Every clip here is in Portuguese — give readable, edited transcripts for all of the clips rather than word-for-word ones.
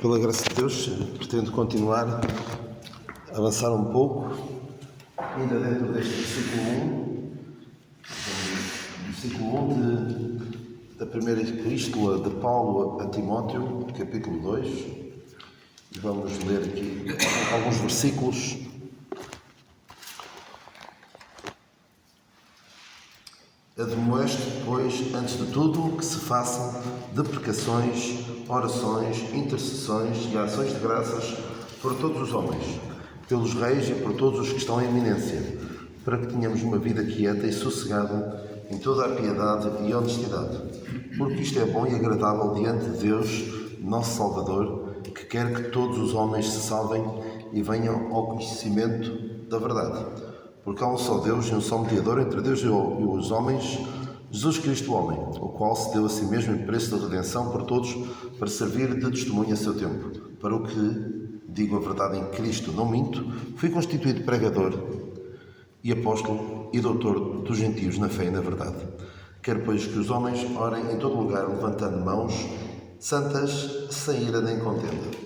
Pela graça de Deus, pretendo continuar a avançar um pouco, ainda dentro deste versículo 1 da primeira epístola de Paulo a Timóteo, capítulo 2, e vamos ler aqui alguns versículos. Admoeste, pois, antes de tudo, que se façam deprecações, orações, intercessões e ações de graças por todos os homens, pelos reis e por todos os que estão em eminência, para que tenhamos uma vida quieta e sossegada em toda a piedade e honestidade, porque isto é bom e agradável diante de Deus, nosso Salvador, que quer que todos os homens se salvem e venham ao conhecimento da verdade. Porque há um só Deus e um só mediador entre Deus e os homens, Jesus Cristo, o homem, o qual se deu a si mesmo em preço de redenção por todos, para servir de testemunho a seu tempo. Para o que digo a verdade em Cristo, não minto, fui constituído pregador e apóstolo e doutor dos gentios na fé e na verdade. Quero, pois, que os homens orem em todo lugar, levantando mãos santas, sem ira nem contenda.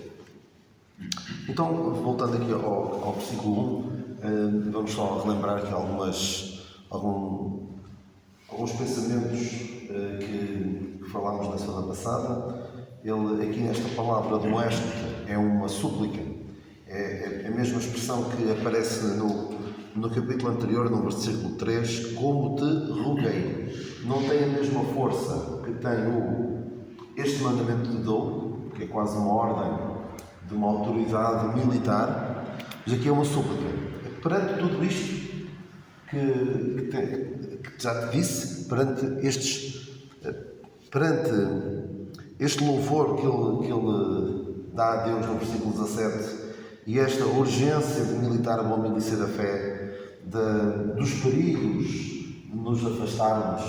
Então, voltando aqui ao versículo 1, vamos só relembrar aqui alguns pensamentos que falámos na semana passada. Ele, aqui nesta palavra admoeste, é uma súplica. É a mesma expressão que aparece no capítulo anterior, no versículo 3, como te roguei. Não tem a mesma força que tem este mandamento te dou, que é quase uma ordem de uma autoridade militar, mas aqui é uma súplica. Perante tudo isto que já te disse, perante este louvor que ele dá a Deus no versículo 17 e esta urgência de militar a boa milícia da fé, dos perigos de nos afastarmos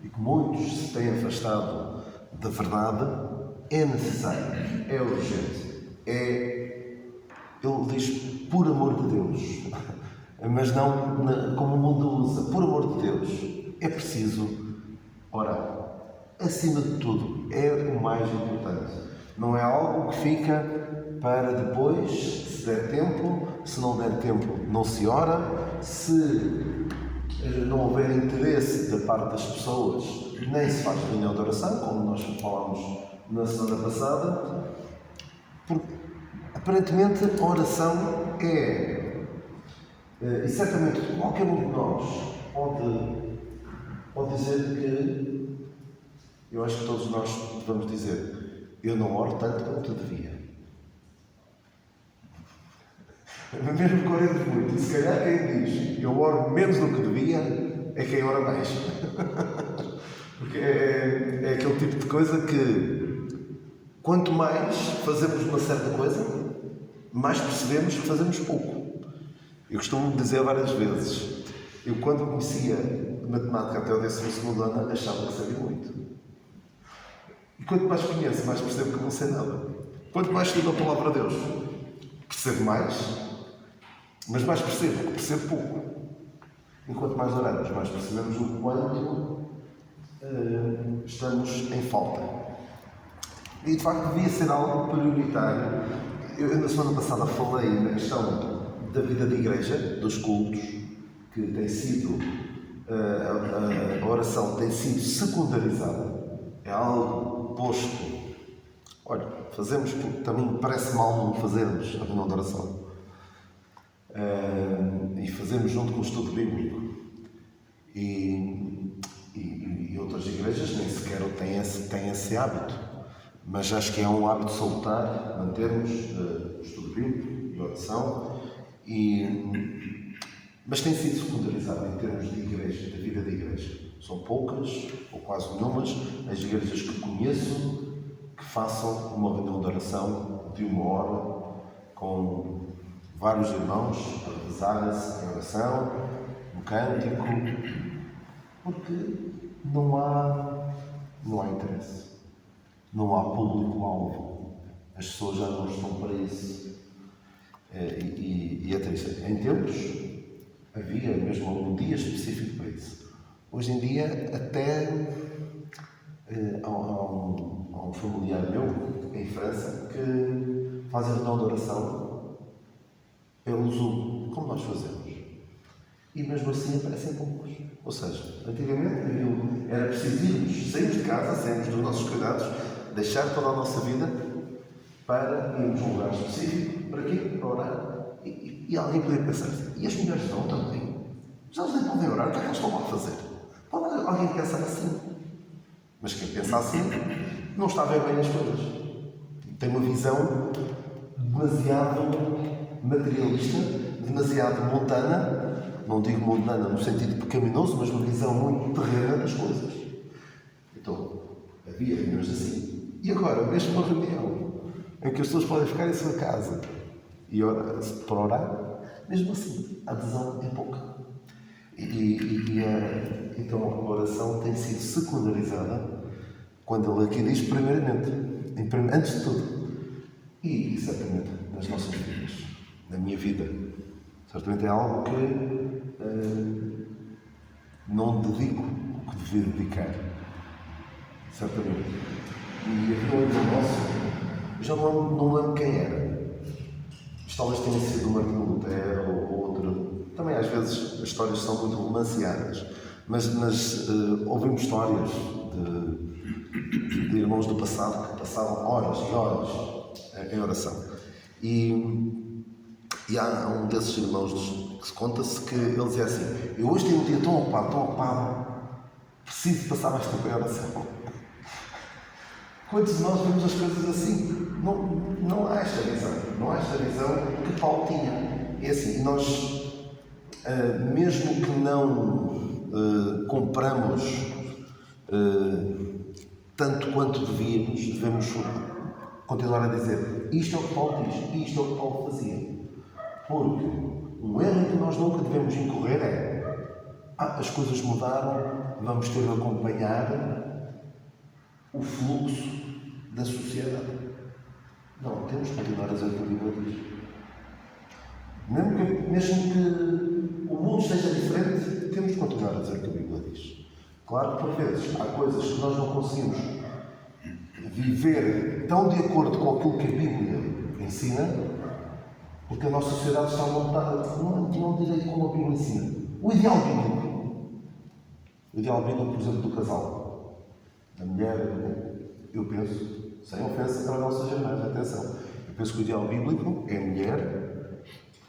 e que muitos se têm afastado da verdade, é necessário, é urgente. Ele diz, por amor de Deus, mas não como o mundo usa, por amor de Deus, é preciso orar. Acima de tudo, é o mais importante. Não é algo que fica para depois, se der tempo, se não der tempo, não se ora, se não houver interesse da parte das pessoas, nem se faz reunião de oração, como nós falámos na semana passada, porque aparentemente a oração e certamente qualquer um de nós pode dizer que, eu acho que todos nós vamos dizer, eu não oro tanto quanto devia. Mesmo que oremos muito, e se calhar quem diz, eu oro menos do que devia, é quem ora mais. Porque é aquele tipo de coisa que, quanto mais fazemos uma certa coisa, mais percebemos que fazemos pouco. Eu costumo dizer várias vezes, eu quando conhecia matemática até o 12º ano, achava que sabia muito. E quanto mais conheço, mais percebo que não sei nada. Quanto mais estudo a palavra de Deus, percebo mais, mas mais percebo que percebo pouco. E quanto mais oramos, mais percebemos o quanto estamos em falta. E de facto devia ser algo prioritário. Eu na semana passada falei na questão da vida de igreja, dos cultos, que tem sido, a oração tem sido secundarizada. É algo posto. Olha, fazemos porque também parece mal não fazermos a reunião de oração. E fazemos junto com o estudo bíblico. E outras igrejas nem sequer têm esse hábito. Mas acho que é um hábito salutar mantermos o estudo bíblico e a oração. Mas tem sido secundarizado em termos de igreja, da vida da igreja. São poucas, ou quase nenhumas, as igrejas que conheço que façam uma reunião de oração de 1 hora com vários irmãos a rezarem-se em oração, no cântico, porque não há interesse. Não há público-alvo. As pessoas já não estão para isso. E é triste. Em tempos havia mesmo um dia específico para isso. Hoje em dia até há um familiar meu em França que fazem reunião de oração pelo Zoom, como nós fazemos. E mesmo assim aparecem poucos. Ou seja, antigamente era preciso sairmos de casa, sairmos dos nossos cuidados, deixar toda a nossa vida para irmos a um lugar específico. Para quê? Para orar. E alguém poderia pensar assim, e as mulheres não também? Mas elas nem podem orar, o que é que elas estão lá a fazer? Pode alguém pensar assim. Mas quem pensa assim não está a ver bem as coisas. Tem uma visão demasiado materialista, demasiado mundana, não digo mundana no sentido pecaminoso, mas uma visão muito terrena das coisas. Então, havia reuniões assim. E agora, mesmo uma reunião em que as pessoas podem ficar em sua casa e orar, para orar, mesmo assim, a adesão é pouca. Então a oração tem sido secundarizada quando ele aqui diz primeiramente, antes de tudo. E certamente nas nossas vidas, na minha vida, certamente é algo que não dedico o que devia dedicar. Certamente. E havia um irmão nosso, eu já não lembro quem era. Isto talvez tenha sido o Martinho Lutero ou outro. Também às vezes as histórias são muito romanceadas, mas ouvimos histórias de irmãos do passado que passavam horas e horas em oração. E há um desses irmãos que se conta-se que ele dizia assim: eu hoje tenho um dia tão ocupado, preciso passar mais tempo em oração. Quantos de nós vemos as coisas assim? Não há esta visão. Não há esta visão que Paulo tinha. É assim, nós, mesmo que não compramos tanto quanto devemos continuar a dizer isto é o que Paulo diz, isto é o que Paulo fazia. Porque um erro em que nós nunca devemos incorrer é as coisas mudaram, vamos ter de acompanhar o fluxo da sociedade. Não, temos que continuar a dizer o que a Bíblia diz. Mesmo que o mundo esteja diferente, temos de continuar a dizer o que a Bíblia diz. Claro que, por vezes, há coisas que nós não conseguimos viver tão de acordo com aquilo que a Bíblia ensina, porque a nossa sociedade está montada, não direi como a Bíblia ensina. O ideal bíblico, por exemplo, do casal. A mulher, eu penso, sem ofensa para as nossas irmãs, atenção, eu penso que o ideal bíblico é a mulher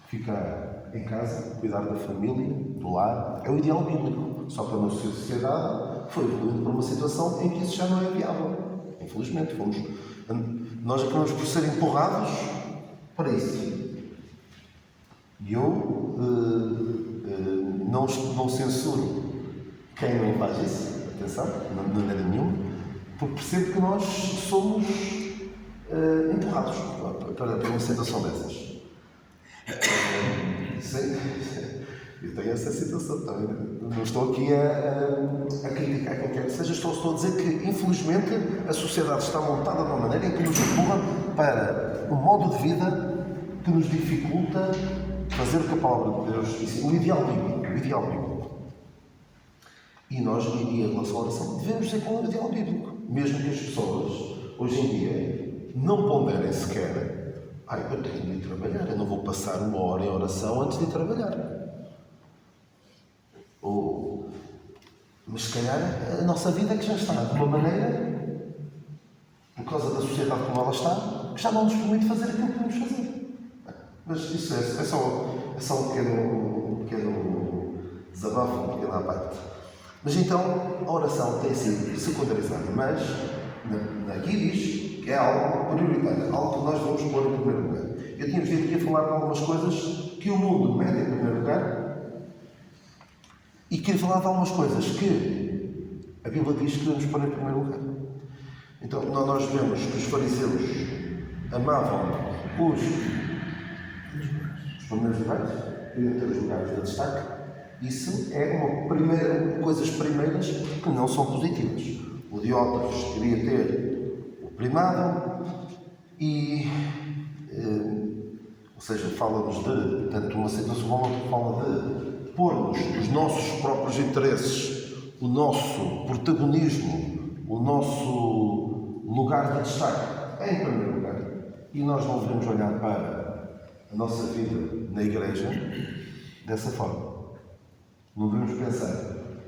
ficar em casa, cuidar da família, do lar, é o ideal bíblico. Só que a nossa sociedade foi evoluindo para uma situação em que isso já não é viável. Infelizmente, nós acabamos por ser empurrados para isso. E eu não censuro quem não faz isso, atenção, de maneira nenhuma, porque percebo que nós somos empurrados para uma situação dessas. Sim, eu tenho essa situação também. Não estou aqui a criticar quem quer que seja, estou a dizer que, infelizmente, a sociedade está montada de uma maneira em que nos empurra para um modo de vida que nos dificulta fazer o que a palavra de Deus diz, o ideal bíblico. E nós, em relação à oração, devemos dizer qual é o ideal bíblico. Mesmo que as pessoas, hoje em dia, não ponderem sequer eu tenho de ir trabalhar, eu não vou passar uma hora em oração antes de ir trabalhar. Mas se calhar a nossa vida é que já está de uma maneira, por causa da sociedade como ela está, que já não nos permite fazer aquilo que podemos fazer. Mas isso é só um pequeno desabafo, um pequeno à parte. Mas então a oração tem sido secundarizada, mas aqui diz que é algo prioritário, algo que nós vamos pôr em primeiro lugar. Eu tinha vindo aqui a falar de algumas coisas que o mundo mete em primeiro lugar e queria falar de algumas coisas que a Bíblia diz que devemos pôr em primeiro lugar. Então nós vemos que os fariseus amavam os primeiros lugares, queriam ter os lugares de destaque. Isso é coisas primeiras que não são positivas. O Diótrefes queria ter o primado ou seja, fala-nos de, tanto uma situação como outra, fala de pormos os nossos próprios interesses, o nosso protagonismo, o nosso lugar de destaque em primeiro lugar. E nós não devemos olhar para a nossa vida na igreja dessa forma. Não devemos pensar,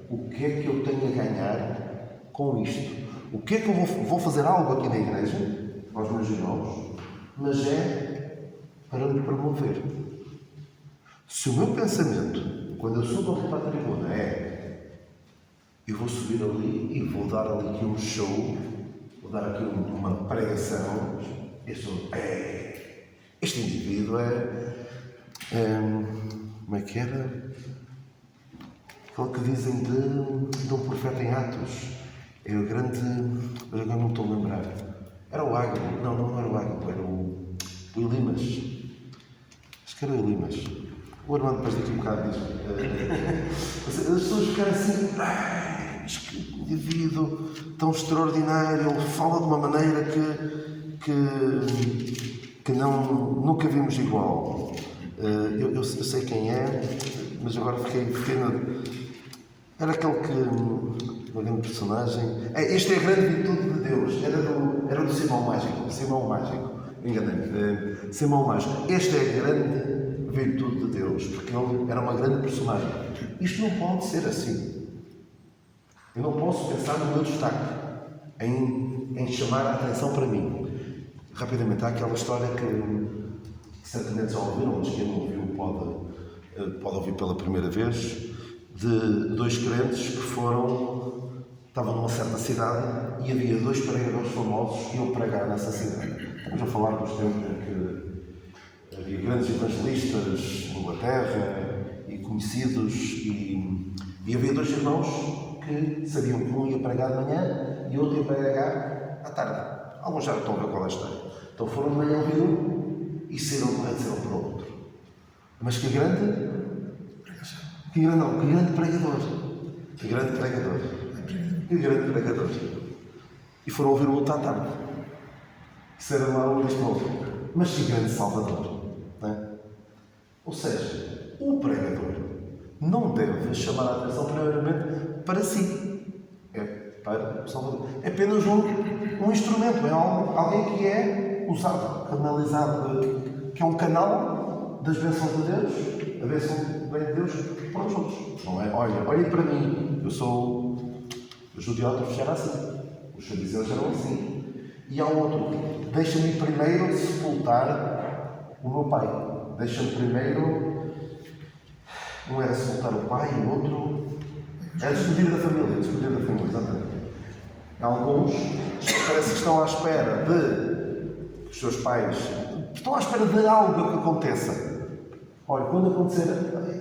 o que é que eu tenho a ganhar com isto? O que é que eu vou fazer algo aqui na igreja, aos meus irmãos, mas é para me promover. Se o meu pensamento, quando eu subo ali para a tribuna, eu vou subir ali e vou dar ali aqui um show, vou dar aqui uma pregação, este indivíduo como é que era? Aquele que dizem de um profeta em Atos. É o grande... Mas agora não estou a lembrar. Era o Ágapo. Não era o Ágapo. Era o Elimas. Acho que era o Elimas. O Armando depois daqui um bocado diz. As pessoas ficaram assim... Mas que indivíduo tão extraordinário. Ele fala de uma maneira que nunca vimos igual. Eu sei quem é, mas agora fiquei na... Era aquele que... Uma grande personagem. Esta é a grande virtude de Deus. Era do Simão Mágico. Enganei-me. Simão Mágico. Esta é a grande virtude de Deus, porque ele era uma grande personagem. Isto não pode ser assim. Eu não posso pensar no meu destaque, em chamar a atenção para mim. Rapidamente, há aquela história que certamente já ouviram, mas quem não ouviu pode ouvir pela primeira vez, de dois crentes que estavam numa certa cidade e havia dois pregadores famosos que iam pregar nessa cidade. Estamos a falar dos tempos em que havia grandes evangelistas na Inglaterra e conhecidos, e havia dois irmãos que sabiam que um ia pregar de manhã e o outro ia pregar à tarde. Alguns já estão a ver qual é a história. Então foram de manhã ouvir um e saíram para o outro. Mas que grande pregador. Que grande pregador. E foram ouvir o outro à tarde. Isso era lá o Lisboa. Mas que grande salvador. Não é? Ou seja, o pregador não deve chamar a atenção primeiramente para si. É para o salvador. É apenas um instrumento. É alguém que é usado, canalizado, que é um canal das bênçãos de Deus, a bênção de Deus para os outros. Não é? Olhem para mim. Eu sou... Os judeógrafos eram assim. Os fariseus eram assim. E há um outro. Deixa-me primeiro sepultar o meu pai. Deixa-me primeiro... Um era sepultar o pai, o outro... Era despedir da família, exatamente. Há alguns que parece que estão à espera de... Os seus pais... Estão à espera de algo que aconteça. Olha, quando acontecer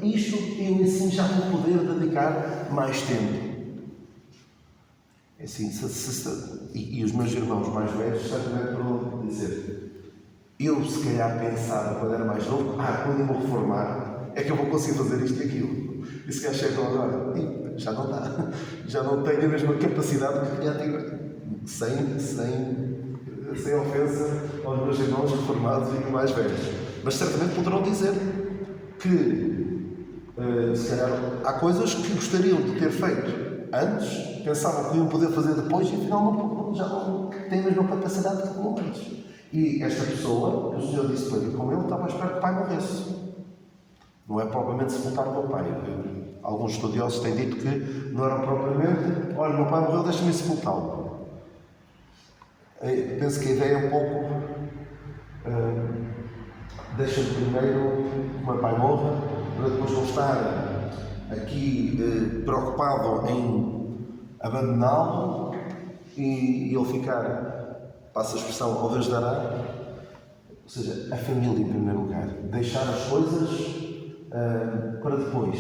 isto, eu assim já vou poder dedicar mais tempo. É assim, e os meus irmãos mais velhos certamente vão dizer, eu se calhar pensava quando era mais novo, quando eu vou reformar, é que eu vou conseguir fazer isto e aquilo. E se calhar chegam agora, já não dá, já não tenho a mesma capacidade que tinha antigamente. Sem ofensa aos meus irmãos reformados e mais velhos. Mas certamente poderão dizer que, se calhar, há coisas que gostariam de ter feito antes, pensavam que iam poder fazer depois e afinal já não têm a mesma capacidade que tinham antes. E esta pessoa, o Senhor disse para ir com ele, estava à espera que o pai morresse. Não é propriamente sepultar o meu pai. Alguns estudiosos têm dito que não era propriamente, olha, meu pai morreu, deixa-me sepultá-lo. Penso que a ideia é um pouco deixa-me primeiro que o meu pai morra, para depois não estar aqui preocupado em abandoná-lo e ele ficar, passa a expressão, ao Deus dará. Ou seja, a família em primeiro lugar. Deixar as coisas para depois.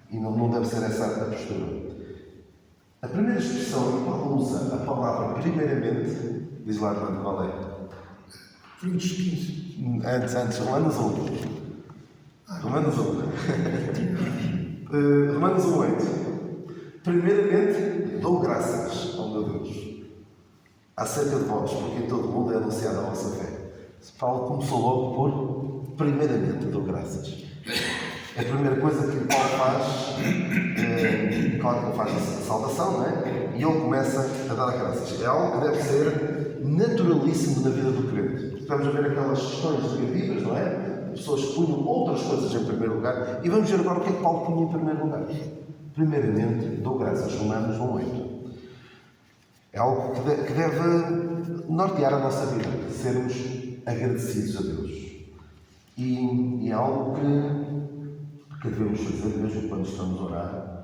E não deve ser essa a postura. A primeira expressão na qual usa a palavra primeiramente, diz lá, Armando, qual é? Coríntios 15. Antes, Romanos 1. Romanos 1:8. Primeiramente, dou graças ao meu Deus acerca de vós, porque em todo o mundo é anunciada a vossa fé. Paulo começou logo por primeiramente, dou graças. A primeira coisa que Paulo faz, claro que ele faz a saudação, não é? E ele começa a dar graças. É algo que deve ser naturalíssimo na vida do crente. Estamos a ver aquelas questões negativas, não é? As pessoas punham outras coisas em primeiro lugar. E vamos ver agora o que é que Paulo punha em primeiro lugar. Primeiramente, dou graças. Romanos 1:8. É algo que deve nortear a nossa vida. Sermos agradecidos a Deus. E é algo que devemos fazer mesmo quando estamos a orar.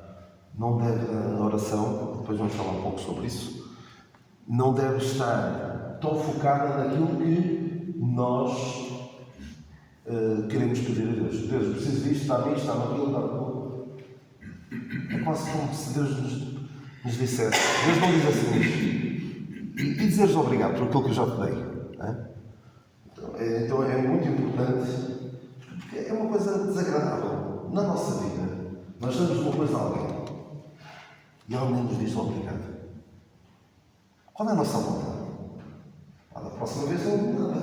Não deve, a oração, depois vamos falar um pouco sobre isso, não deve estar tão focada naquilo que nós queremos pedir a Deus. Deus, preciso disto, está nisto, está naquilo, está naquilo. É quase como se Deus nos dissesse. Deus não diz assim e dizeres obrigado por aquilo que eu já te dei. Não é? Então é muito importante, porque é uma coisa desagradável na nossa vida. Nós damos uma coisa a alguém e ela nem nos diz obrigado. Qual é a nossa vontade? Da próxima vez não.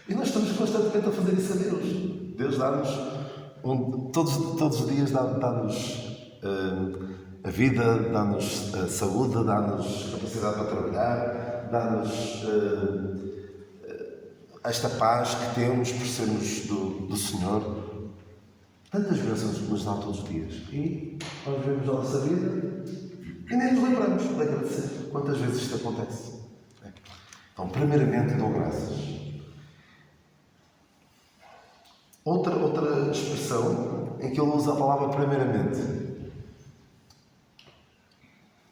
E nós estamos constantemente a fazer isso a Deus. Deus dá-nos, todos os dias dá-nos a vida, dá-nos a saúde, dá-nos capacidade para trabalhar, dá-nos esta paz que temos por sermos do Senhor. Tantas bênçãos que nos dá todos os dias. E nós vivemos a nossa vida e nem nos lembramos de agradecer. Quantas vezes isto acontece? Então, primeiramente, dou graças. Outra expressão em que ele usa a palavra primeiramente.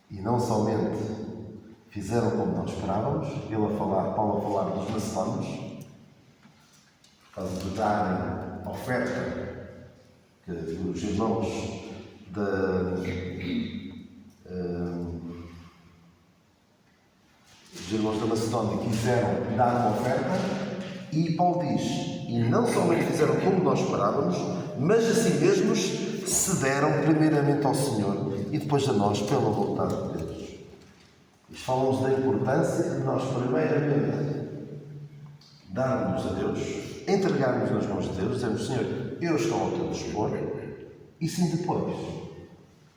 E não somente fizeram como nós esperávamos, Paulo a falar dos macedónios, por causa de darem oferta que os irmãos da Macedónia quiseram dar uma oferta e Paulo diz, e não somente fizeram como nós esperávamos, mas assim mesmos se deram primeiramente ao Senhor e depois a nós pela vontade de Deus. Isto fala-nos da importância de nós primeiramente darmos a Deus, entregarmos nas mãos de Deus, dizemos, Senhor, eu estou ao teu dispor, e sim depois,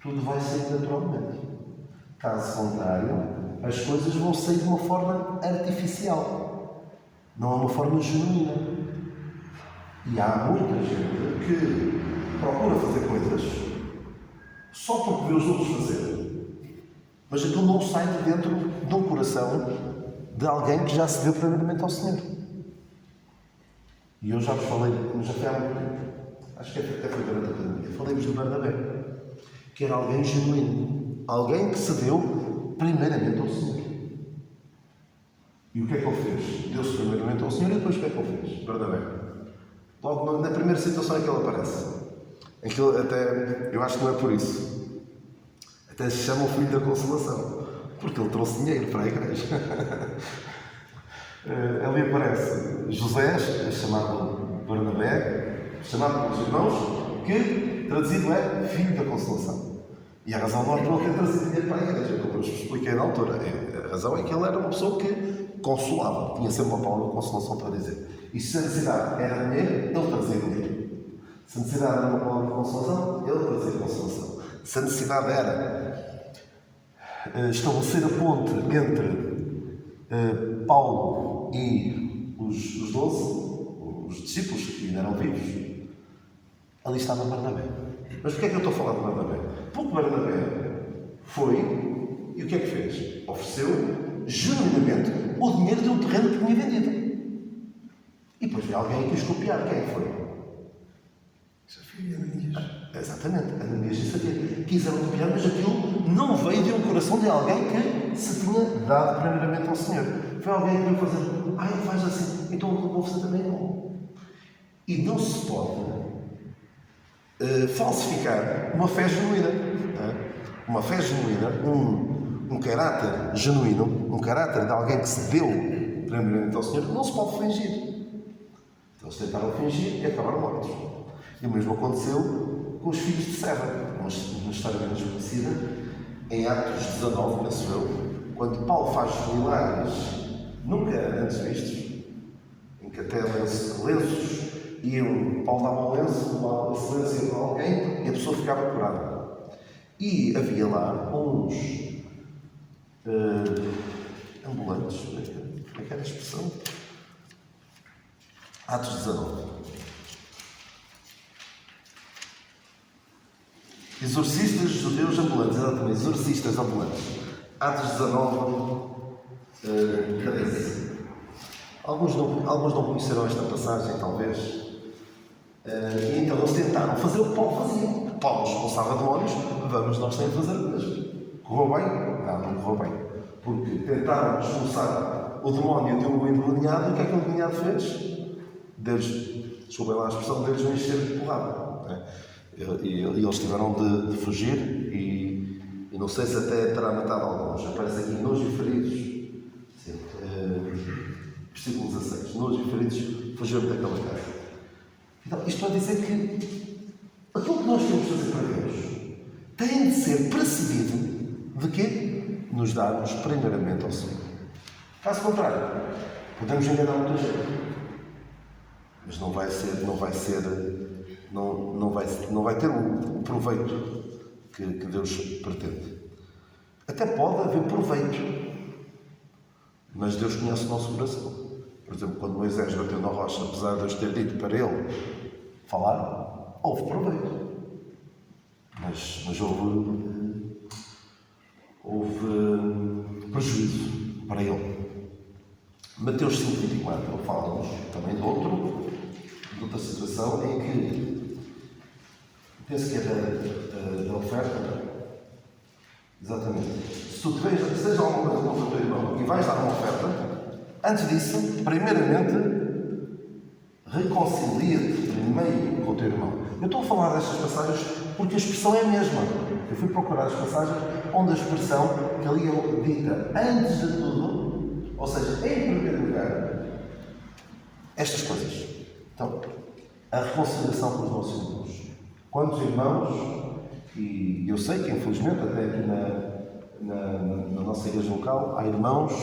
tudo vai sair naturalmente. Caso contrário, as coisas vão sair de uma forma artificial, não é uma forma genuína. E há muita gente que procura fazer coisas só porque vê os outros fazer, mas aquilo não sai de dentro de um coração de alguém que já se deu primeiramente ao Senhor. E eu já vos falei, já foi há muito tempo, acho que até foi durante a pandemia, falei-vos de Barnabé, que era alguém genuíno, alguém que se deu primeiramente ao Senhor. E o que é que ele fez? Deu-se primeiramente ao Senhor e depois o que é que ele fez? Barnabé. Logo na primeira situação em que ele aparece, em que ele até, eu acho que não é por isso, até se chama o Filho da Consolação, porque ele trouxe dinheiro para a igreja. Ali aparece José, chamado Barnabé, chamado pelos irmãos, que traduzido é Filho da Consolação. E a razão não é por ele ter trazido dinheiro para a igreja, como eu vos expliquei na altura. A razão é que ele era uma pessoa que consolava, tinha sempre uma palavra de consolação para dizer. E se a necessidade era dinheiro, ele trazia dinheiro. Se a necessidade era uma palavra de consolação, ele trazia consolação. Se a necessidade era estabelecer a ponte entre Paulo e os 12, os discípulos que ainda eram vivos, ali estava Barnabé. Mas porquê é que eu estou a falar de Barnabé? Porque Barnabé foi e o que é que fez? Ofereceu genuinamente o dinheiro de um terreno que tinha vendido. E depois veio alguém que quis copiar. Quem é que foi? Safira, Ananias. Exatamente, Ananias e Safira. Quiseram copiar, mas aquilo não veio de um coração de alguém que se tinha dado primeiramente ao Senhor. Foi alguém que veio fazer, faz assim, então eu vou fazer também não. E não se pode falsificar uma fé genuína. Uma fé genuína, um caráter genuíno, um caráter de alguém que se deu primeiramente ao Senhor, não se pode fingir. Então eles tentaram fingir e acabaram mortos. E o mesmo aconteceu com os filhos de Seva, uma história menos conhecida, em Atos 19, penso eu, quando Paulo faz milagres nunca antes vistos, em que até lenços iam Paulo dava um lenço, uma excelência para alguém e a pessoa ficava curada. E havia lá uns ambulantes, como é que era a expressão? Atos 19. Exorcistas judeus ambulantes, exatamente, exorcistas ambulantes. Atos 19, 13. Alguns não conheceram esta passagem, talvez. E então eles tentaram fazer o que Paulo fazia. Paulo expulsava demónios, vamos nós também fazer o mesmo. Correu bem? Não correu bem. Porque tentaram expulsar o demónio de um endemoniado e o que é que o endemoniado fez? Deus, desculpem lá a expressão, Deus não encher de porrada. Né? E eles tiveram de fugir e não sei se até terá matado alguns. Aparece aqui nos e feridos. Sim, versículo 16. Nos e feridos fugiram daquela casa. Então, isto vai dizer que aquilo que nós temos de fazer para Deus tem de ser precedido de quê? Nos darmos primeiramente ao Senhor. Caso contrário, podemos enganar muita gente. Mas não vai ter o proveito que Deus pretende. Até pode haver proveito, mas Deus conhece o nosso coração. Por exemplo, quando Moisés bateu na rocha, apesar de Deus ter dito para ele falar, houve proveito. Mas houve prejuízo para ele. Mateus 5,24, ele fala-nos também de outra situação em que, penso que é da oferta, exatamente, se tu seja alguma coisa contra o teu irmão e vais dar uma oferta, antes disso, primeiramente, reconcilia-te primeiro com o teu irmão. Eu estou a falar destas passagens porque a expressão é a mesma. Eu fui procurar as passagens onde a expressão que ali é dita antes de tudo, ou seja, em primeiro lugar, estas coisas. Então, a reconciliação com os nossos irmãos. Quantos irmãos, e eu sei que infelizmente até aqui na nossa igreja local, há irmãos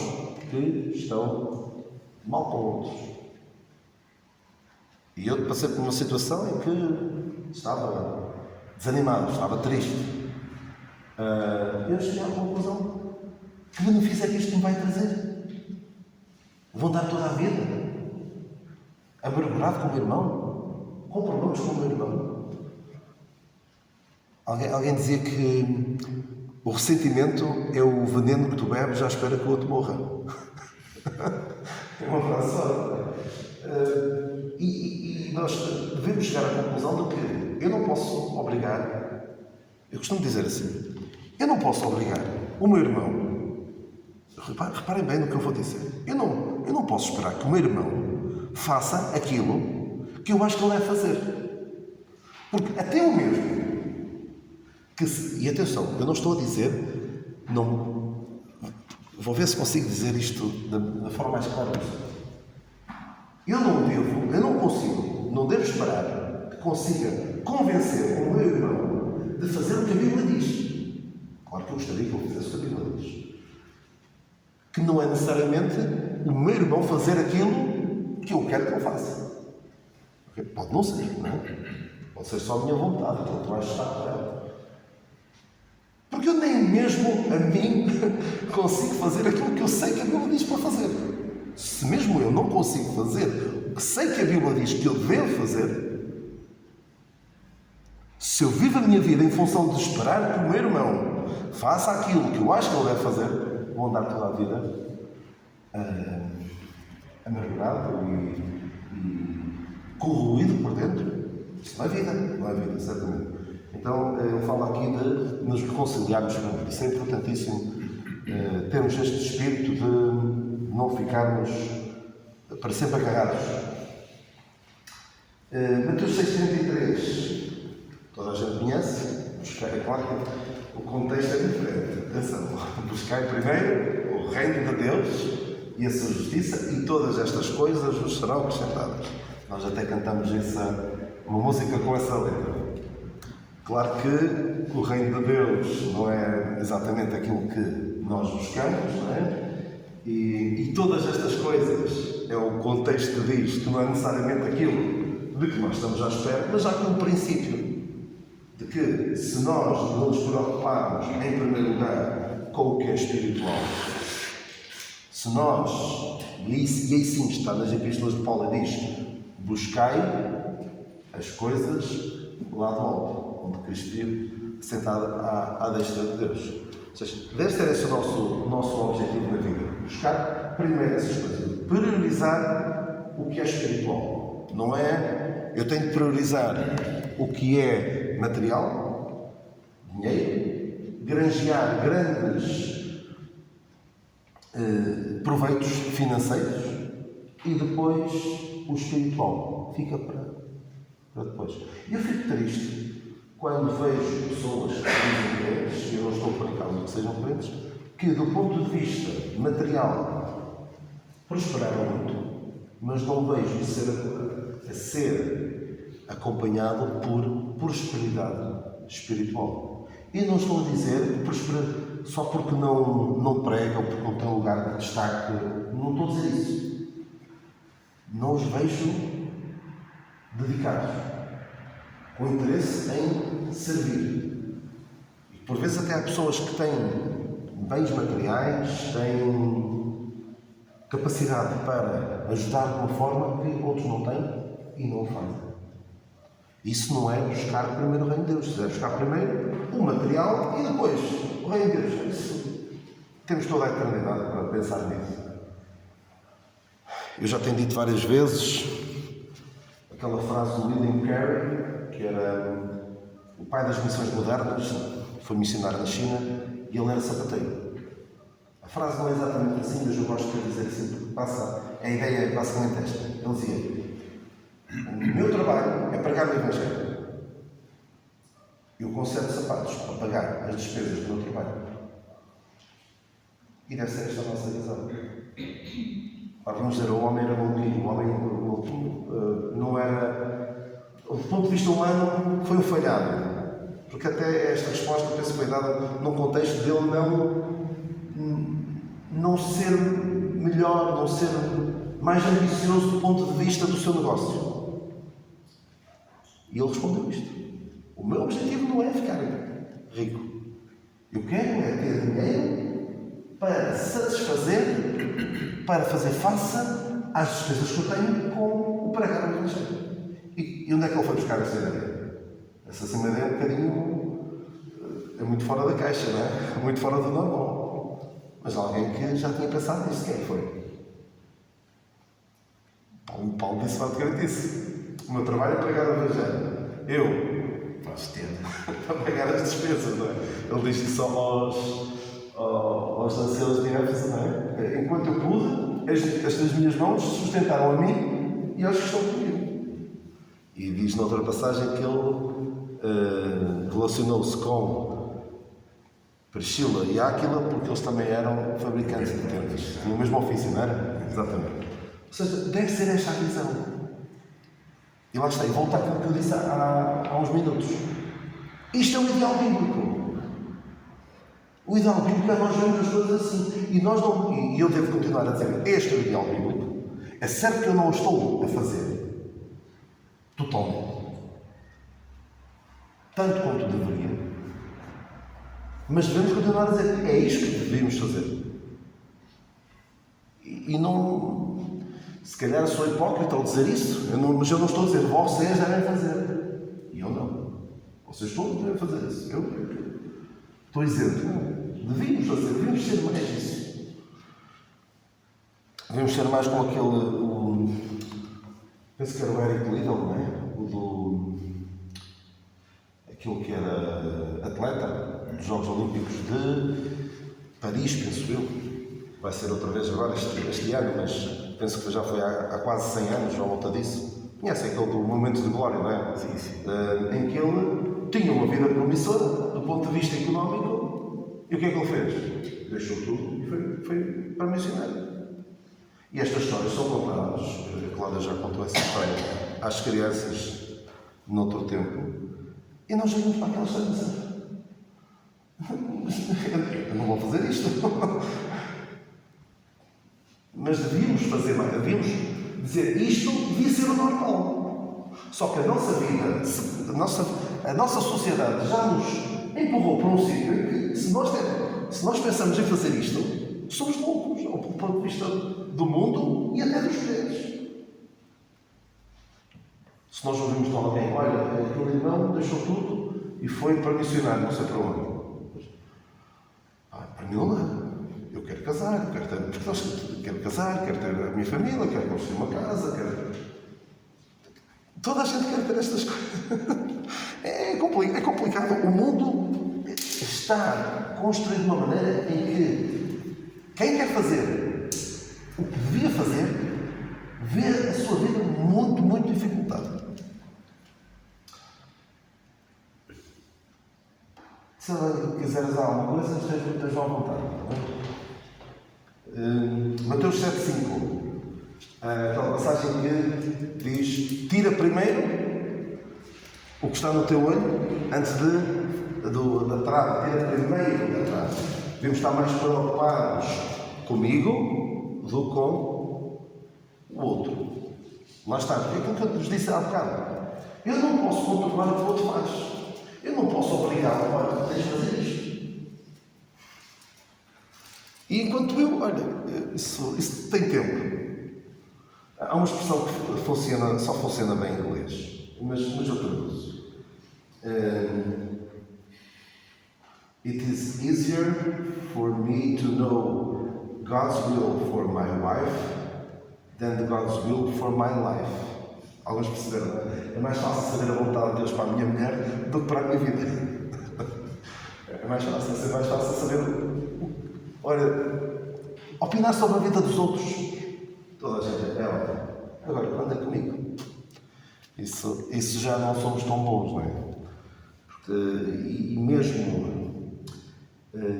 que estão mal com outros. E eu passei por uma situação em que estava desanimado, estava triste. Eu cheguei à conclusão: que benefício é que isto me vai trazer? Vou dar toda a vida amargurado com o meu irmão, com problemas com o meu irmão. Alguém dizia que o ressentimento é o veneno que tu bebes à espera que o outro morra. É uma frase só. E nós devemos chegar à conclusão de que eu não posso obrigar, eu costumo dizer assim, eu não posso obrigar o meu irmão, reparem bem no que eu vou dizer, eu não posso esperar que o meu irmão faça aquilo que eu acho que ele deve fazer. Porque até o mesmo e atenção, eu não estou a dizer, vou ver se consigo dizer isto da forma mais clara possível. Eu não devo esperar que consiga convencer o meu irmão de fazer o que a Bíblia diz. Claro que eu gostaria que ele fizesse o que a Bíblia diz. Que não é necessariamente o meu irmão fazer aquilo que eu quero que ele faça. Pode não ser, não é? Pode ser só a minha vontade, então tu vais estar para ela. Porque eu nem mesmo a mim consigo fazer aquilo que eu sei que a Bíblia diz para fazer. Se mesmo eu não consigo fazer o que sei que a Bíblia diz que eu devo fazer, se eu vivo a minha vida em função de esperar que o meu irmão faça aquilo que eu acho que ele deve fazer, vou andar toda a vida amargurado e corroído por dentro. Isso não é vida, certamente. Então, eu falo aqui de nos reconciliarmos com Deus. Isso é importantíssimo, termos este espírito de não ficarmos para sempre agarrados. Mateus 6,33, toda a gente conhece, é claro que o contexto é diferente. Atenção, buscai primeiro o reino de Deus e a sua justiça, e todas estas coisas vos serão acrescentadas. Nós até cantamos uma música com essa letra. Claro que o reino de Deus não é exatamente aquilo que nós buscamos, não é? E todas estas coisas é o contexto que diz que não é necessariamente aquilo de que nós estamos à espera, mas há aqui um princípio de que se nós não nos preocuparmos em primeiro lugar com o que é espiritual, se nós, e aí sim está nas epístolas de Paulo, diz: buscai as coisas lá do alto, onde Cristo vive, sentado à destra de Deus. Ou seja, deve ser esse o nosso objetivo na vida. Buscar primeiro essas coisas. Priorizar o que é espiritual. Não é, eu tenho de priorizar o que é material, dinheiro, granjear grandes proveitos financeiros e depois o espiritual fica para depois. E eu fico triste quando vejo pessoas que dizem crentes, eu não estou por causa de que sejam crentes, que do ponto de vista material prosperaram muito, mas não vejo a ser acompanhado por prosperidade espiritual. E não estou a dizer só porque não prega ou porque não tem lugar de destaque, não estou a dizer isso. Não os vejo dedicados, com interesse em servir. E por vezes até há pessoas que têm bens materiais, têm capacidade para ajudar de uma forma que outros não têm e não o fazem. Isso não é buscar primeiro o reino de Deus. Isso é buscar primeiro o material e depois o reino de Deus. Isso, temos toda a eternidade para pensar nisso. Eu já tenho dito várias vezes aquela frase do William Carey, que era o pai das missões modernas, foi missionário na China e ele era sapateiro. A frase não é exatamente assim, mas eu gosto de dizer assim, porque a ideia é basicamente esta. Ele dizia: o meu trabalho é pregar o Evangelho. Eu conservo sapatos para pagar as despesas do meu trabalho. E deve ser esta a nossa visão. Vamos dizer, o homem era maluquinho, o homem não era... Do ponto de vista humano, foi um falhado. Porque até esta resposta, penso que foi dada num contexto dele não ser melhor, não ser mais ambicioso do ponto de vista do seu negócio. E ele respondeu isto: o meu objetivo não é ficar rico. Eu quero é ter dinheiro para satisfazer, para fazer face às despesas que eu tenho com o pregar o Evangelho. E onde é que ele foi buscar essa ideia? Essa ideia é um bocadinho... é muito fora da caixa, não é? Muito fora do normal. Mas alguém que já tinha pensado nisso, quem foi? Paulo disse basicamente isso. O meu trabalho é pregar o Evangelho. Eu faço tempo para pagar as despesas, não é? Ele diz isso aos anciãos de Éfeso, não é? Enquanto eu pude, estas minhas mãos sustentaram a mim e aos que estão comigo. E diz noutra passagem que ele relacionou-se com Priscila e Áquila porque eles também eram fabricantes de tendas. Tinham o mesmo ofício, não era? Exatamente. Ou seja, deve ser esta a visão. E lá está, e volta àquilo que eu disse há uns minutos. Isto é o ideal bíblico. O ideal bíblico é nós vermos as coisas assim. E eu devo continuar a dizer, este é o ideal bíblico. É certo que eu não o estou a fazer totalmente, tanto quanto deveria, mas devemos continuar a dizer, é isto que devíamos fazer. E não... Se calhar sou hipócrita ao dizer isso, mas eu não estou a dizer, vocês devem fazer. E eu não. Vocês todos devem fazer isso. Eu estou a dizer, não. Devíamos ser mais isso. Devíamos ser mais como aquele... penso que era o Eric Liddell, não é? Aquilo que era atleta dos Jogos Olímpicos de Paris, penso eu. Vai ser outra vez agora este ano, mas penso que já foi há quase 100 anos, à volta disso. Conhecem aquele do Momento de Glória, não é? Sim, sim. Em que ele tinha uma vida promissora, do ponto de vista económico, e o que é que ele fez? Deixou tudo e foi para missionário. E estas histórias são contadas, a Cláudia já contou essa história, às crianças noutro tempo, e nós vimos para aquela história e dizemos, eu não vou fazer isto. Mas devíamos fazer mais, devíamos dizer, isto devia ser o normal. Só que a nossa vida, a nossa sociedade já nos empurrou para um sítio em que, se nós pensamos em fazer isto, somos loucos, do ponto de vista do mundo e até dos mulheres. Se nós ouvimos de alguém, olha, aquele irmão deixou tudo e foi para missionar, não sei para onde. Para mim não dá. Eu quero casar, quero casar, quero ter a minha família, quero construir uma casa, Toda a gente quer ter estas coisas. É complicado. O mundo está construído de uma maneira em que quem quer fazer o que devia fazer vê a sua vida muito, muito dificultada. Se quiseres alguma coisa, esteja à vontade. Mateus 7,5. Aquela passagem que diz: tira primeiro o que está no teu olho antes da trave. Tira primeiro da trave. Devemos estar mais preocupados comigo do que com o outro. Lá está. É aquilo que eu vos disse há bocado. Eu não posso controlar o que o outro faz. Eu não posso obrigar o outro a fazer isto. E enquanto olha, isso tem tempo. Há uma expressão que só funciona bem em inglês, mas eu traduzo. It is easier for me to know God's will for my wife than God's will for my life. Alguns perceberam, não é? É mais fácil saber a vontade de Deus para a minha mulher do que para a minha vida. É mais fácil saber, olha, opinar sobre a vida dos outros. Toda a gente é ótimo. Agora, quando é comigo? Isso já não somos tão bons, não é? Porque, e mesmo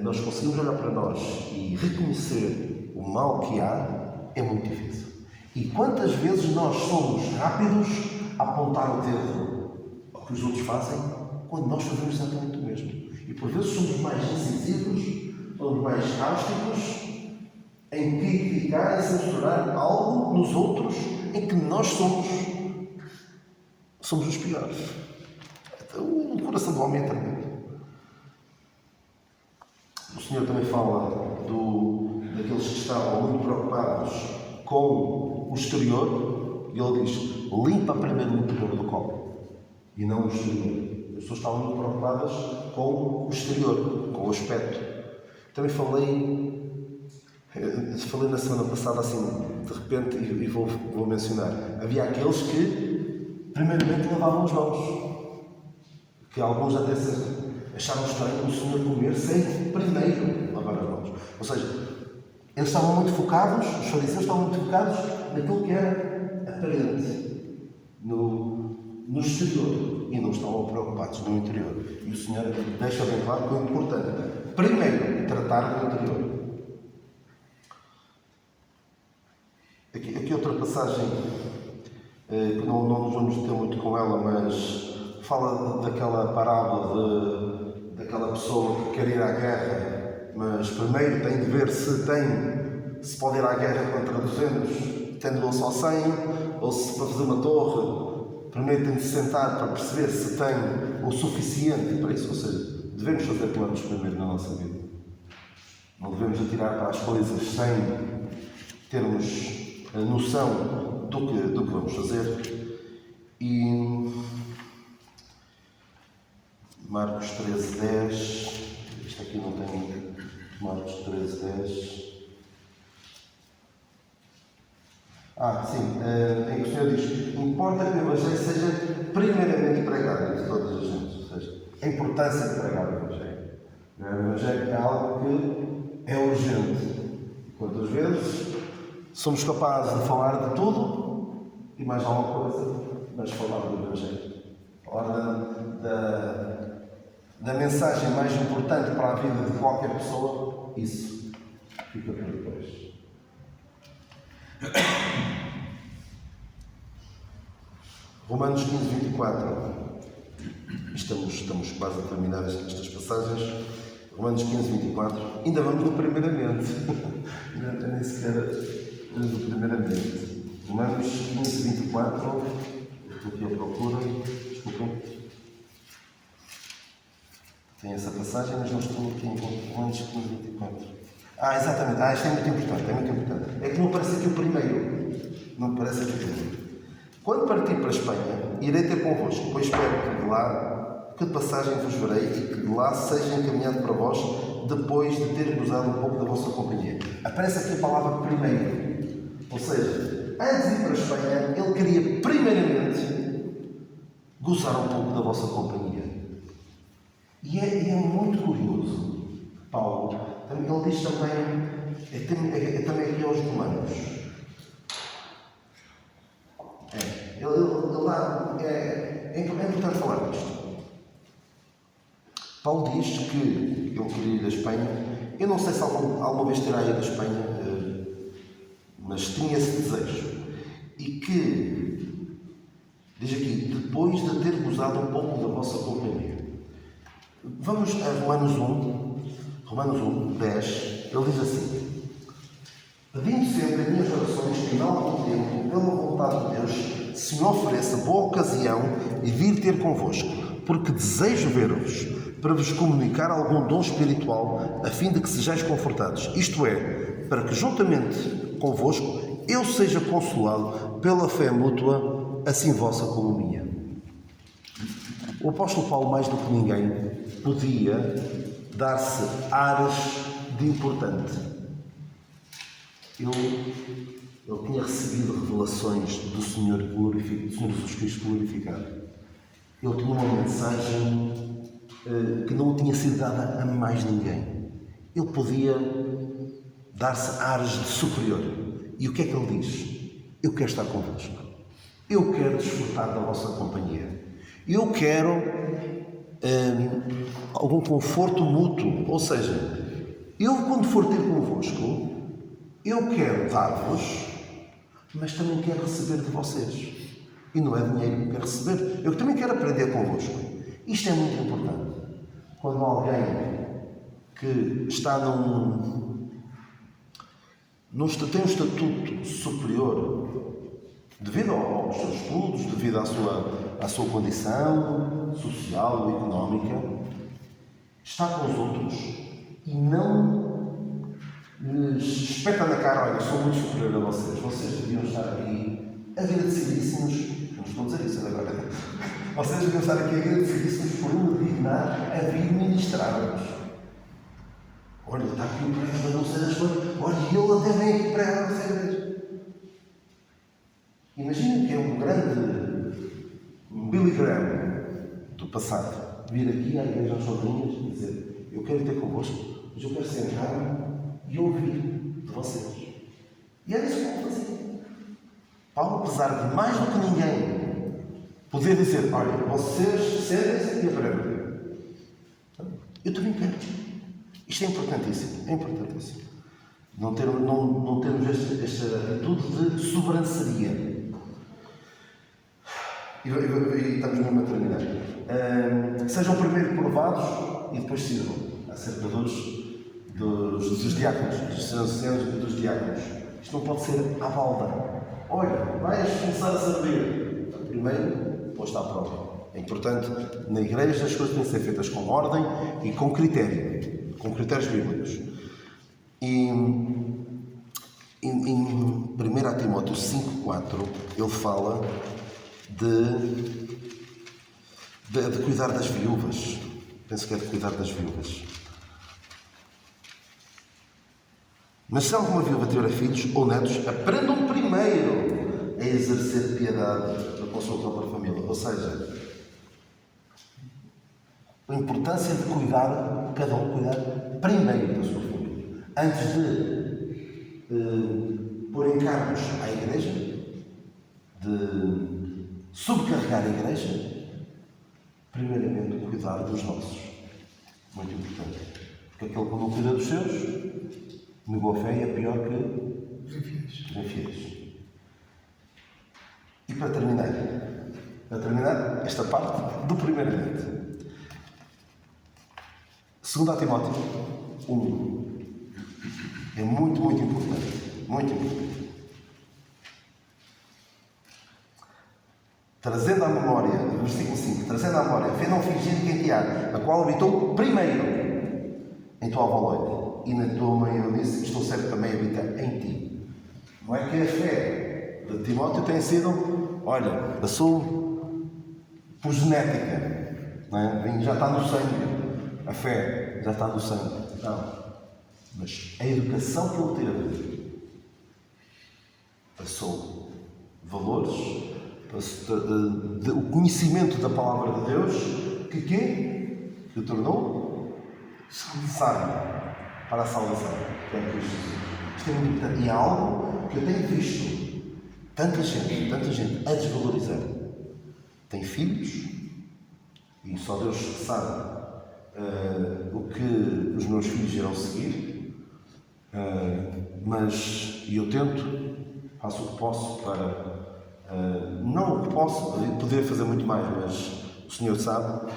nós conseguimos olhar para nós e reconhecer o mal que há, é muito difícil. E quantas vezes nós somos rápidos a apontar o dedo ao que os outros fazem, quando nós fazemos exatamente o mesmo. E por vezes somos mais incisivos, somos mais cáusticos, em criticar e censurar algo nos outros em que nós somos os piores. O coração do homem é tremendo. O Senhor também fala daqueles que estavam muito preocupados com o exterior, e Ele diz: limpa primeiro o interior do copo e não o exterior. As pessoas estavam muito preocupadas com o exterior, com o aspecto. Também falei na semana passada, assim, de repente, e vou mencionar, havia aqueles que, primeiramente, lavavam as mãos. Que alguns até acharam estranho o Senhor comer sem primeiro lavar as mãos. Ou seja, eles estavam muito focados, os fariseus estavam muito focados naquilo que era aparente, no exterior, e não estavam preocupados no interior. E o Senhor deixa bem claro que é importante, primeiro, tratar do interior. Aqui outra passagem, que não nos vamos ter muito com ela, mas fala daquela parábola daquela pessoa que quer ir à guerra, mas primeiro tem de ver se pode ir à guerra contra 200, tendo só 100, ou se para fazer uma torre, primeiro tem de se sentar para perceber se tem o suficiente para isso. Ou seja, devemos fazer planos primeiro na nossa vida. Não devemos atirar para as coisas sem termos a noção do que vamos fazer. E Marcos 13:10, isto aqui não tem. Marcos 13:10. Sim, em que o Senhor diz: importa que o Evangelho seja primeiramente pregado entre todas as gente. Ou seja, a importância de pregar o Evangelho. O Evangelho é algo que é urgente. Quantas vezes somos capazes de falar de tudo e mais alguma coisa, mas falar do Evangelho. Falar da mensagem mais importante para a vida de qualquer pessoa, isso fica para depois. Romanos 15:24. Estamos quase a terminar estas passagens. Romanos 15:24. Ainda vamos no primeiramente. Nem sequer no primeiramente. Romanos 15:24. Estou aqui à procura, desculpem. Tem essa passagem, mas não estou aqui em antes que nos 24. Exatamente. Isto é muito importante, é muito importante. É que não aparece aqui o primeiro. Não aparece aqui o primeiro. Quando partir para a Espanha, irei ter convosco, pois espero que de lá, que de passagem vos verei e que de lá seja encaminhado para vós, depois de ter gozado um pouco da vossa companhia. Aparece aqui a palavra primeiro. Ou seja, antes de ir para a Espanha, ele queria primeiramente gozar um pouco da vossa companhia. E é muito curioso, Paulo, ele diz também, também aqui aos romanos. É importante falar disto. Paulo diz que ele queria ir à Espanha. Eu não sei se alguma vez terá ido à Espanha, mas tinha esse desejo. E que, diz aqui, depois de ter gozado um pouco da vossa companhia. Vamos a Romanos 1, 10, ele diz assim: pedindo sempre em minhas orações que, em algum tempo, pela vontade de Deus, se me ofereça boa ocasião e vir ter convosco, porque desejo ver-vos, para vos comunicar algum dom espiritual, a fim de que sejais confortados. Isto é, para que, juntamente convosco, eu seja consolado pela fé mútua, assim vossa como minha. O apóstolo Paulo, mais do que ninguém, podia dar-se ares de importante. Ele tinha recebido revelações do Senhor Jesus Cristo glorificado. Ele tinha uma mensagem que não tinha sido dada a mais ninguém. Ele podia dar-se ares de superior. E o que é que ele diz? Eu quero estar convosco. Eu quero desfrutar da vossa companhia. Eu quero algum conforto mútuo. Ou seja, eu quando for ter convosco, eu quero dar-vos, mas também quero receber de vocês. E não é dinheiro que eu quero receber. Eu também quero aprender convosco. Isto é muito importante. Quando alguém que está tem um estatuto superior, devido aos seus estudos, devido à sua condição social ou económica, está com os outros e não lhes espeta na cara: olha, sou muito superior a vocês, vocês deviam estar aqui agradecidíssimos, não estou a dizer isso agora, vocês deviam estar aqui agradecidíssimos por me dignar a vir ministrar-vos. Olha, está aqui o pregador, não sei das coisas, olha, ele até vem aqui pregar a vocês. Imaginem que é um Billy Graham do passado vir aqui à igreja aos sozinhos e dizer: eu quero ter convosco, mas eu quero sentar-me e ouvir de vocês. E era isso que Paulo fazia. Paulo, apesar de mais do que ninguém poder dizer: olha, vocês sentem-se e aprendem, eu também quero. Isto é importantíssimo, é importantíssimo. Não termos esta atitude de sobranceria. E estamos mesmo a terminar. Sejam primeiro provados e depois sirvam. Acerca dos diáconos, dos anciãos e dos diáconos. Isto não pode ser à balda. Olha, vais começar a servir. Primeiro, posto à prova. É importante, na igreja, as coisas têm que ser feitas com ordem e com critério. Com critérios bíblicos. E em 1 Timóteo 5,4 ele fala de cuidar das viúvas. Penso que é de cuidar das viúvas. Mas se alguma viúva tiver filhos ou netos, aprendam primeiro a exercer piedade com a sua própria família. Ou seja, a importância de cuidar, cada um cuidar primeiro da sua família. Antes de pôr encargos à igreja, de subcarregar a igreja, primeiramente cuidar dos nossos. Muito importante. Porque aquele que não cuida dos seus, negou a fé e é pior que os infiéis. E para terminar esta parte do primeiramente. 2 Timóteo 1. É muito, muito importante. Muito importante. trazendo à memória, versículo 5, trazendo à memória, a fé não fingida que em ti há, a qual habitou primeiro em tua avó Loide, e na tua mãe Eunice, estou certo também habita em ti. Não é que a fé de Timóteo tenha sido, olha, eu sou por genética, não é? Já está no sangue, a fé já está no sangue. Não. Mas a educação que ele teve passou valores, o conhecimento da palavra de Deus, que o tornou sábio para a salvação, que é Cristo Jesus. Isto é muito importante. E é algo que eu tenho visto tanta gente a desvalorizar. Tem filhos, e só Deus sabe o que os meus filhos irão seguir, mas eu tento, faço o que posso para, não o que posso, poder fazer muito mais, mas o Senhor sabe,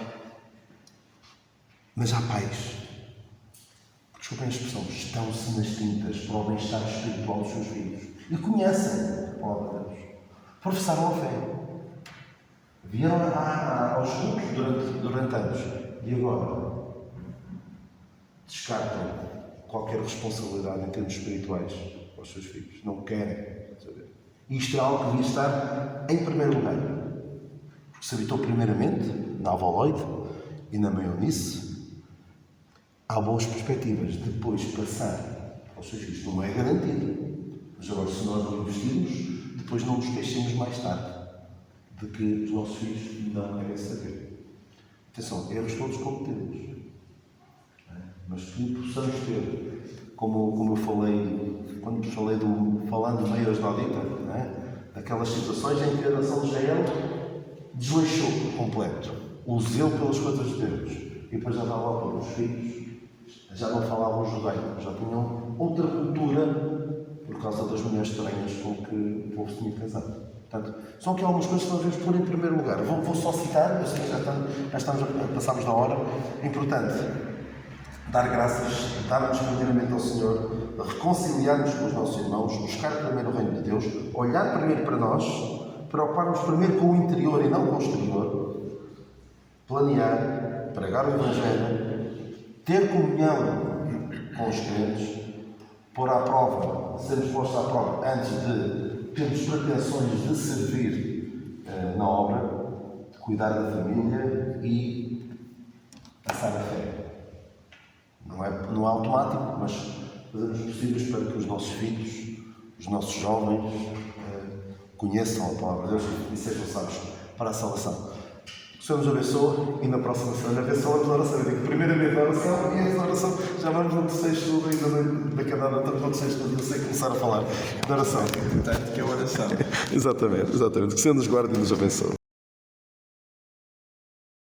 mas há pais, desculpem a expressão, estão-se nas tintas para o bem-estar espiritual dos seus filhos e conhecem a palavra de Deus, professaram a fé, vieram aos cultos durante anos e agora descartam qualquer responsabilidade em termos espirituais aos seus filhos. Não querem saber. E isto é algo que devia estar em primeiro lugar. Porque se habitou primeiramente na avó Loide e na mãe Eunice, há boas perspectivas de depois passar aos seus filhos. Não é garantido. Mas agora, se nós não investirmos, depois não nos queixemos mais tarde de que os nossos filhos não querem saber. Atenção, erros todos cometemos. Mas que possamos ter, como eu falei, quando falei falando de meias da audita, daquelas situações em que a nação de Israel desleixou por completo o zelo pelas coisas de Deus e depois já estava para os filhos, já não falavam judaico, já tinham outra cultura por causa das mulheres estranhas com que o povo se tinha casado. Portanto, são aqui algumas coisas que nós devemos pôr em primeiro lugar. Vou só citar, eu sei que passámos da hora. É importante dar graças, darmos primeiramente ao Senhor, reconciliarmos com os nossos irmãos, buscar primeiro o reino de Deus, olhar primeiro para nós, preocuparmos primeiro com o interior e não com o exterior, planear, pregar o Evangelho, ter comunhão com os crentes, pôr à prova, sermos postos à prova antes de termos pretensões de servir na obra, de cuidar da família e passar a fé. Não é automático, mas fazemos possíveis para que os nossos filhos, os nossos jovens, conheçam a palavra de Deus e sejam sábios para a salvação. Que o Senhor nos abençoe e na próxima semana abençoe a oração. Eu digo primeiramente a oração e a oração. Já vamos no terceiro estudo ainda daqui a nada, estamos no terceiro estudo, eu sei começar a falar da oração. Importante que é a oração. Exatamente. Que o Senhor nos guarde e nos abençoe.